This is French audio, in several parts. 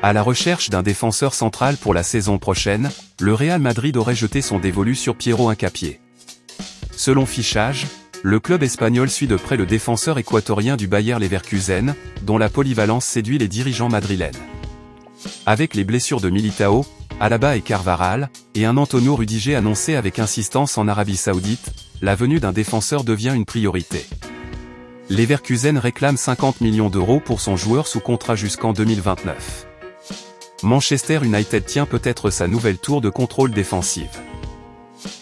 À la recherche d'un défenseur central pour la saison prochaine, le Real Madrid aurait jeté son dévolu sur Piero Hincapié. Selon Fichage, le club espagnol suit de près le défenseur équatorien du Bayer Leverkusen, dont la polyvalence séduit les dirigeants madrilènes. Avec les blessures de Militao, Alaba et Carvajal, et un Antonio Rudiger annoncé avec insistance en Arabie Saoudite, la venue d'un défenseur devient une priorité. Leverkusen réclame 50 millions d'euros pour son joueur sous contrat jusqu'en 2029. Manchester United tient peut-être sa nouvelle tour de contrôle défensive.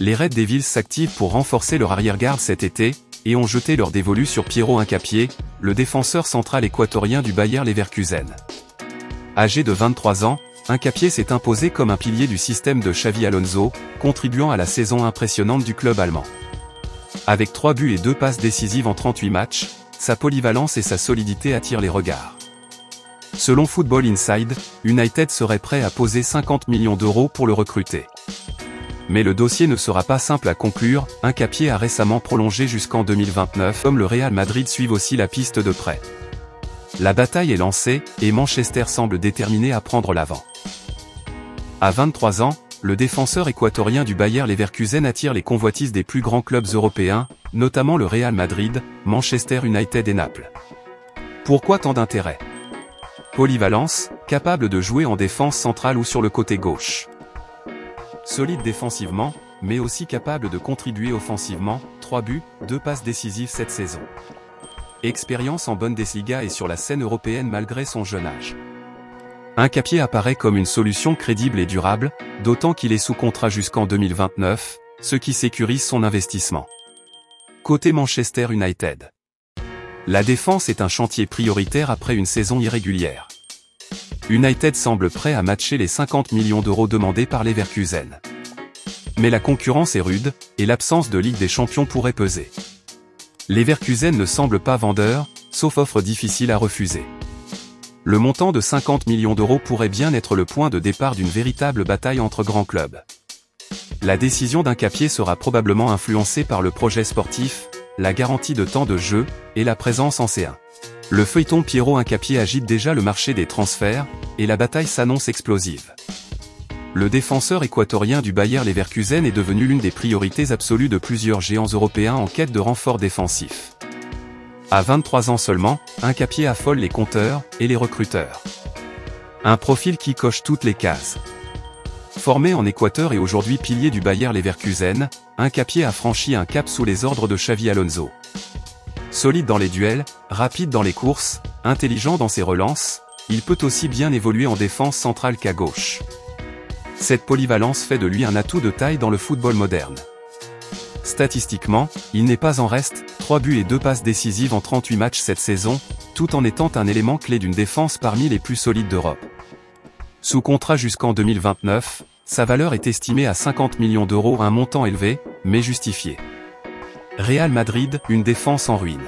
Les Red Devils s'activent pour renforcer leur arrière-garde cet été, et ont jeté leur dévolu sur Piero Hincapié, le défenseur central équatorien du Bayer Leverkusen. Âgé de 23 ans, Hincapié s'est imposé comme un pilier du système de Xavi Alonso, contribuant à la saison impressionnante du club allemand. Avec 3 buts et 2 passes décisives en 38 matchs, sa polyvalence et sa solidité attirent les regards. Selon Football Inside, United serait prêt à poser 50 millions d'euros pour le recruter. Mais le dossier ne sera pas simple à conclure, Hincapié a récemment prolongé jusqu'en 2029, comme le Real Madrid suit aussi la piste de près. La bataille est lancée, et Manchester semble déterminé à prendre l'avant. À 23 ans, le défenseur équatorien du Bayer Leverkusen attire les convoitises des plus grands clubs européens, notamment le Real Madrid, Manchester United et Naples. Pourquoi tant d'intérêt? Polyvalence, capable de jouer en défense centrale ou sur le côté gauche. Solide défensivement, mais aussi capable de contribuer offensivement, 3 buts, 2 passes décisives cette saison. Expérience en Bundesliga et sur la scène européenne malgré son jeune âge. Hincapié apparaît comme une solution crédible et durable, d'autant qu'il est sous contrat jusqu'en 2029, ce qui sécurise son investissement. Côté Manchester United. La défense est un chantier prioritaire après une saison irrégulière. United semble prêt à matcher les 50 millions d'euros demandés par Leverkusen. Mais la concurrence est rude, et l'absence de Ligue des Champions pourrait peser. Leverkusen ne semble pas vendeur, sauf offre difficile à refuser. Le montant de 50 millions d'euros pourrait bien être le point de départ d'une véritable bataille entre grands clubs. La décision d'Hincapié sera probablement influencée par le projet sportif, la garantie de temps de jeu, et la présence en C1. Le feuilleton Piero Hincapié agite déjà le marché des transferts, et la bataille s'annonce explosive. Le défenseur équatorien du Bayer Leverkusen est devenu l'une des priorités absolues de plusieurs géants européens en quête de renfort défensif. À 23 ans seulement, Hincapié affole les compteurs et les recruteurs. Un profil qui coche toutes les cases. Formé en Équateur et aujourd'hui pilier du Bayer Leverkusen, Hincapié a franchi un cap sous les ordres de Xavi Alonso. Solide dans les duels, rapide dans les courses, intelligent dans ses relances, il peut aussi bien évoluer en défense centrale qu'à gauche. Cette polyvalence fait de lui un atout de taille dans le football moderne. Statistiquement, il n'est pas en reste, 3 buts et 2 passes décisives en 38 matchs cette saison, tout en étant un élément clé d'une défense parmi les plus solides d'Europe. Sous contrat jusqu'en 2029, sa valeur est estimée à 50 millions d'euros, un montant élevé, mais justifié. Real Madrid, une défense en ruine.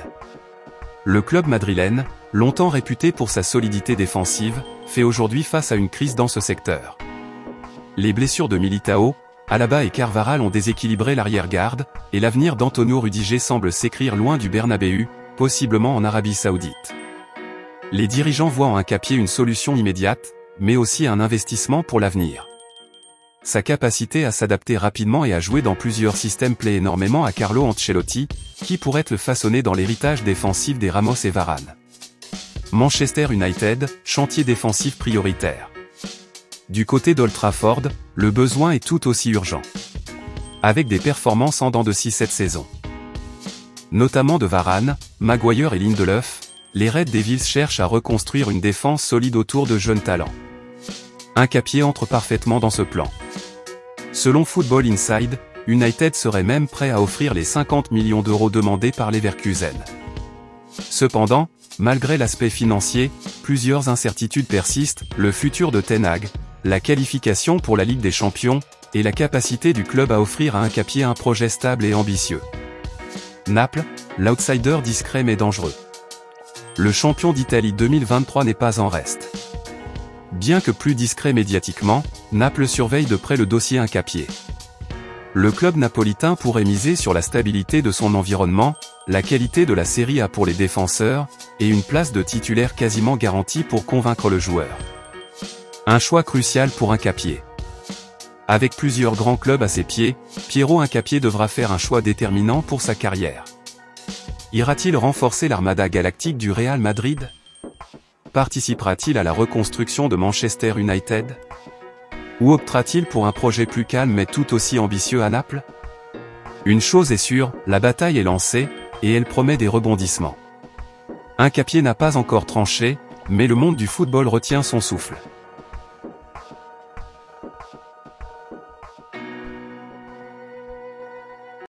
Le club madrilène, longtemps réputé pour sa solidité défensive, fait aujourd'hui face à une crise dans ce secteur. Les blessures de Militao, Alaba et Carvajal ont déséquilibré l'arrière-garde, et l'avenir d'Antonio Rudiger semble s'écrire loin du Bernabéu, possiblement en Arabie Saoudite. Les dirigeants voient en Hincapié une solution immédiate, mais aussi un investissement pour l'avenir. Sa capacité à s'adapter rapidement et à jouer dans plusieurs systèmes plaît énormément à Carlo Ancelotti, qui pourrait le façonner dans l'héritage défensif des Ramos et Varane. Manchester United, chantier défensif prioritaire. Du côté d'Old Trafford, le besoin est tout aussi urgent. Avec des performances en dents de scie cette saison. Notamment de Varane, Maguire et Lindelöf, les Red Devils cherchent à reconstruire une défense solide autour de jeunes talents. Hincapié entre parfaitement dans ce plan. Selon Football Inside, United serait même prêt à offrir les 50 millions d'euros demandés par Leverkusen. Cependant, malgré l'aspect financier, plusieurs incertitudes persistent, le futur de Ten Hag, la qualification pour la Ligue des Champions, et la capacité du club à offrir à Hincapié un projet stable et ambitieux. Naples, l'outsider discret mais dangereux. Le champion d'Italie 2023 n'est pas en reste. Bien que plus discret médiatiquement, Naples surveille de près le dossier Hincapié. Le club napolitain pourrait miser sur la stabilité de son environnement, la qualité de la Serie A pour les défenseurs, et une place de titulaire quasiment garantie pour convaincre le joueur. Un choix crucial pour Hincapié. Avec plusieurs grands clubs à ses pieds, Piero Hincapié devra faire un choix déterminant pour sa carrière. Ira-t-il renforcer l'armada galactique du Real Madrid? Participera-t-il à la reconstruction de Manchester United? Ou optera-t-il pour un projet plus calme mais tout aussi ambitieux à Naples? Une chose est sûre, la bataille est lancée, et elle promet des rebondissements. Hincapié n'a pas encore tranché, mais le monde du football retient son souffle.